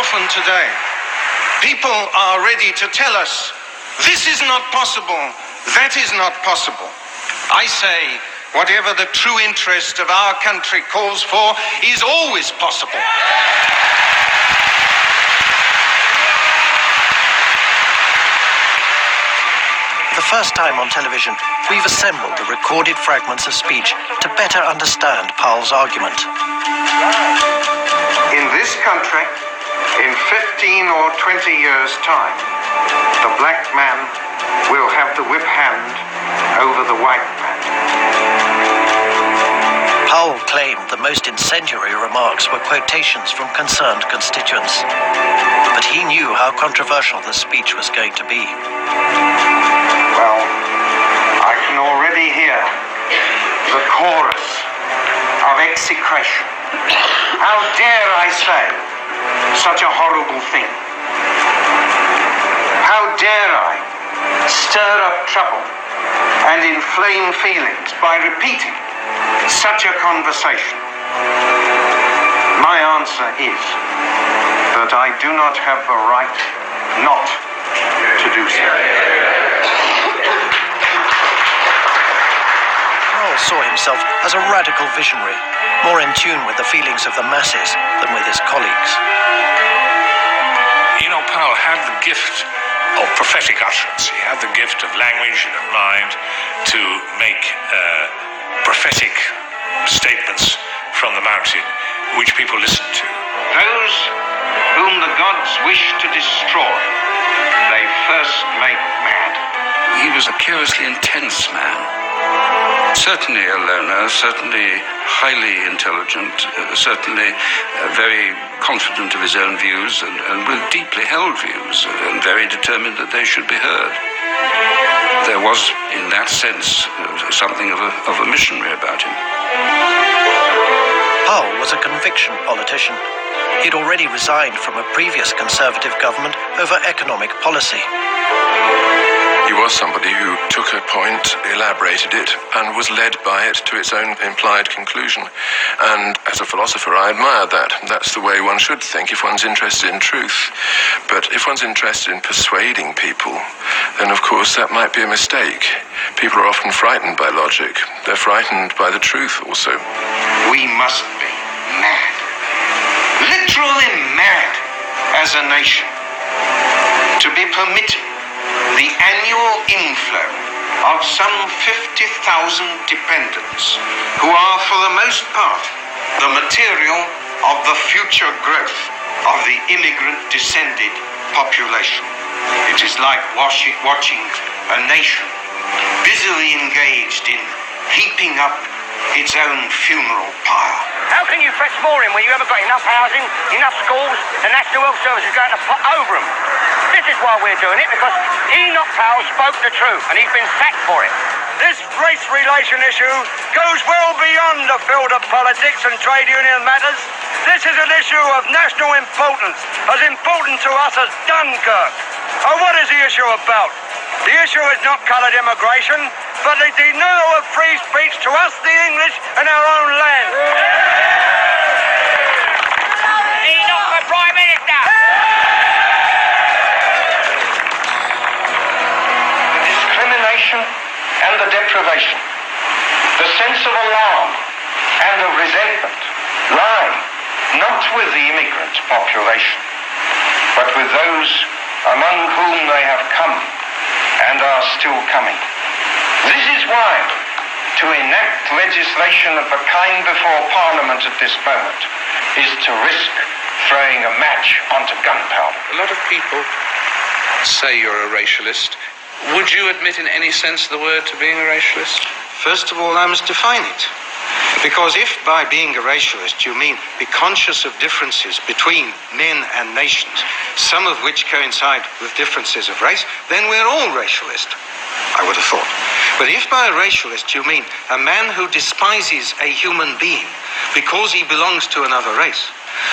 often today, people are ready to tell us, this is not possible, that is not possible. I say, whatever the true interest of our country calls for is always possible. For the first time on television, we've assembled the recorded fragments of speech to better understand Powell's argument. In this country, in 15 or 20 years' time, the black man will have the whip hand over the white man. Powell claimed the most incendiary remarks were quotations from concerned constituents. But he knew how controversial the speech was going to be. Well, I can already hear the chorus of execration. How dare I say such a horrible thing? How dare I stir up trouble and inflame feelings by repeating such a conversation? My answer is that I do not have the right not to do so. Powell saw himself as a radical visionary, more in tune with the feelings of the masses than with his colleagues. Enoch Powell had the gift of prophetic utterance. He had the gift of language and of mind to make prophetic statements from the mountain, which people listened to. Those whom the gods wish to destroy, they first make mad. He was a curiously intense man. Certainly a loner, certainly highly intelligent, certainly very confident of his own views and with deeply held views, and very determined that they should be heard. There was, in that sense, something of a missionary about him. Powell was a conviction politician. He'd already resigned from a previous Conservative government over economic policy. He was somebody who took a point, elaborated it, and was led by it to its own implied conclusion. And as a philosopher, I admire that. That's the way one should think if one's interested in truth. But if one's interested in persuading people, then of course that might be a mistake. People are often frightened by logic. They're frightened by the truth also. We must be mad. Literally mad as a nation to be permitted the annual inflow of some 50,000 dependents who are, for the most part, the material of the future growth of the immigrant-descended population. It is like watching a nation busily engaged in heaping up its own funeral pyre. How can you fetch more in when you haven't got enough housing, enough schools, the National Health Service is going to pot over them? This is why we're doing it, because Enoch Powell spoke the truth, and he's been sacked for it. This race relation issue goes well beyond the field of politics and trade union matters. This is an issue of national importance, as important to us as Dunkirk. And what is the issue about? The issue is not coloured immigration, but the denial of free speech to us, the English, in our own land. Enoch for Prime Minister! The discrimination and the deprivation, the sense of alarm and of resentment lie not with the immigrant population, but with those among whom they have come and are still coming. This is why to enact legislation of the kind before Parliament at this moment is to risk throwing a match onto gunpowder. A lot of people say you're a racialist. Would you admit in any sense of the word to being a racialist? First of all, I must define it. Because if by being a racialist you mean be conscious of differences between men and nations, some of which coincide with differences of race, then we're all racialist, I would have thought. But if by a racialist you mean a man who despises a human being because he belongs to another race,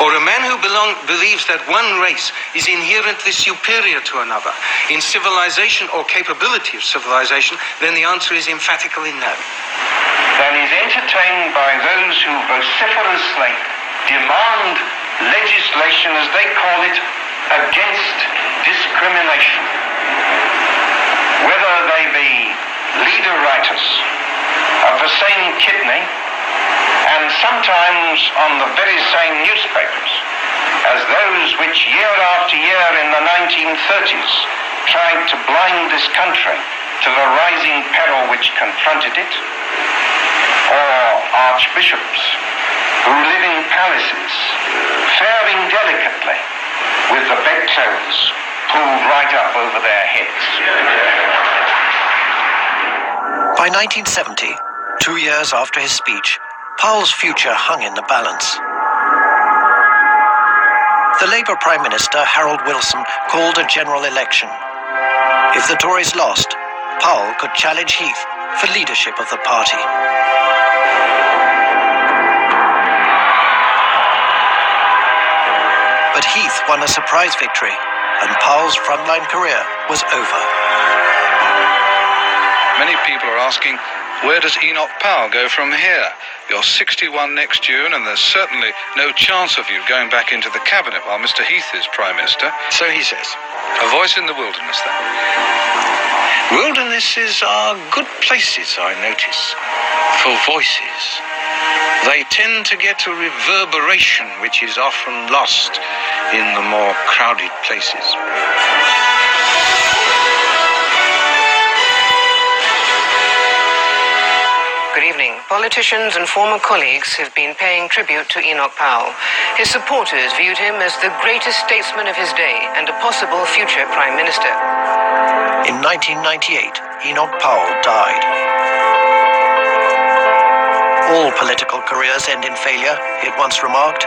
or a man who believes that one race is inherently superior to another in civilization or capability of civilization, then the answer is emphatically no. Then is entertained by those who vociferously demand legislation, as they call it, against discrimination. Whether they be leader writers of the same kidney and sometimes on the very same newspapers as those which year after year in the 1930s tried to blind this country to the rising peril which confronted it, or archbishops who live in palaces faring delicately with the bedclothes pulled right up over their heads. By 1970, 2 years after his speech, Powell's future hung in the balance. The Labour Prime Minister, Harold Wilson, called a general election. If the Tories lost, Powell could challenge Heath for leadership of the party. But Heath won a surprise victory, and Powell's frontline career was over. Many people are asking, where does Enoch Powell go from here? You're 61 next June, and there's certainly no chance of you going back into the cabinet while Mr. Heath is Prime Minister. So he says. A voice in the wilderness, then. Wildernesses are good places, I notice, for voices. They tend to get a reverberation which is often lost in the more crowded places. Good evening. Politicians and former colleagues have been paying tribute to Enoch Powell. His supporters viewed him as the greatest statesman of his day and a possible future Prime Minister. In 1998, Enoch Powell died. All political careers end in failure, he had once remarked.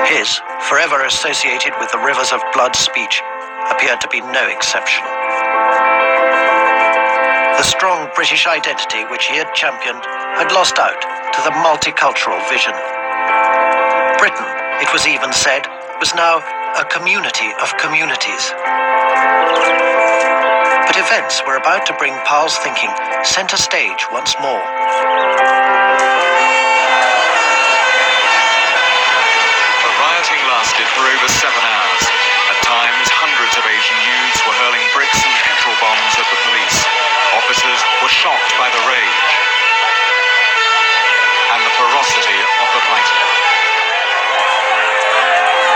His, forever associated with the rivers of blood speech, appeared to be no exception. The strong British identity which he had championed had lost out to the multicultural vision. Britain, it was even said, was now a community of communities. But events were about to bring Powell's thinking center stage once more. The rioting lasted for over 7 hours. At times, hundreds of Asian youths were hurling bricks and petrol bombs at the police. Officers were shocked by the rage and the ferocity of the fighting.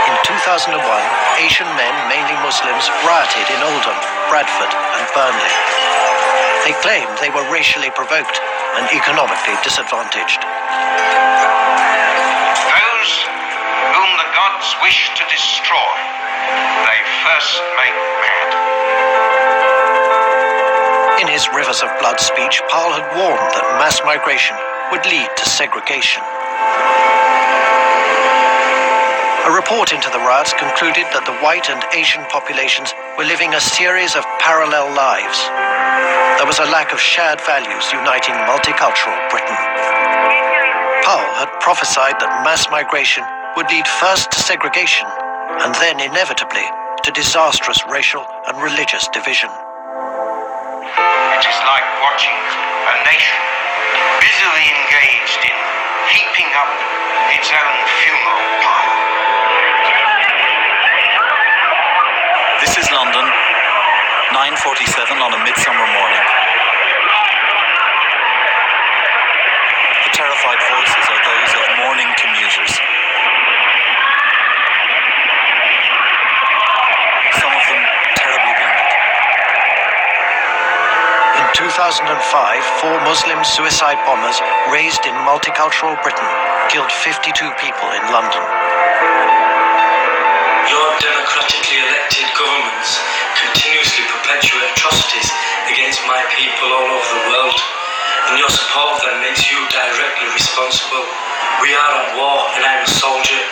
In 2001, Asian men, mainly Muslims, rioted in Oldham, Bradford and Burnley. They claimed they were racially provoked and economically disadvantaged. Those whom the gods wish to destroy, they first make mad. In his Rivers of Blood speech, Powell had warned that mass migration would lead to segregation. A report into the riots concluded that the white and Asian populations were living a series of parallel lives. There was a lack of shared values uniting multicultural Britain. Powell had prophesied that mass migration would lead first to segregation and then inevitably to disastrous racial and religious division. It is like watching a nation busily engaged in heaping up its own funeral pile. This is London, 9:47 on a midsummer morning. The terrified voices are those of mourning commuters. Some of them terribly wounded. In 2005, 4 Muslim suicide bombers raised in multicultural Britain killed 52 people in London. Your democratically elected governments continuously perpetuate atrocities against my people all over the world, and your support of them makes you directly responsible. We are at war, and I'm a soldier.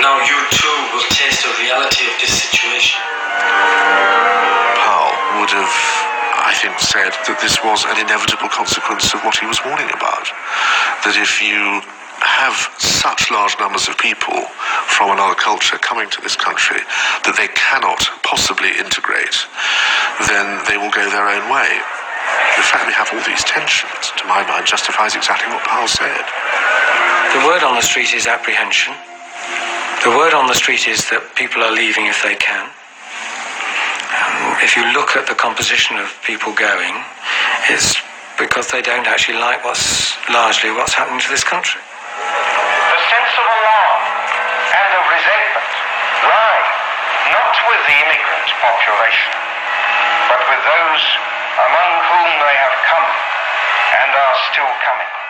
Now you too will taste the reality of this situation. Powell would have, I think, said that this was an inevitable consequence of what he was warning about. That if you have such large numbers of people from another culture coming to this country that they cannot possibly integrate, then they will go their own way. The fact we have all these tensions, to my mind, justifies exactly what Powell said. The word on the street is apprehension. The word on the street is that people are leaving if they can. If you look at the composition of people going, it's because they don't actually like largely what's happening to this country. The sense of alarm and of resentment lie not with the immigrant population, but with those among whom they have come and are still coming.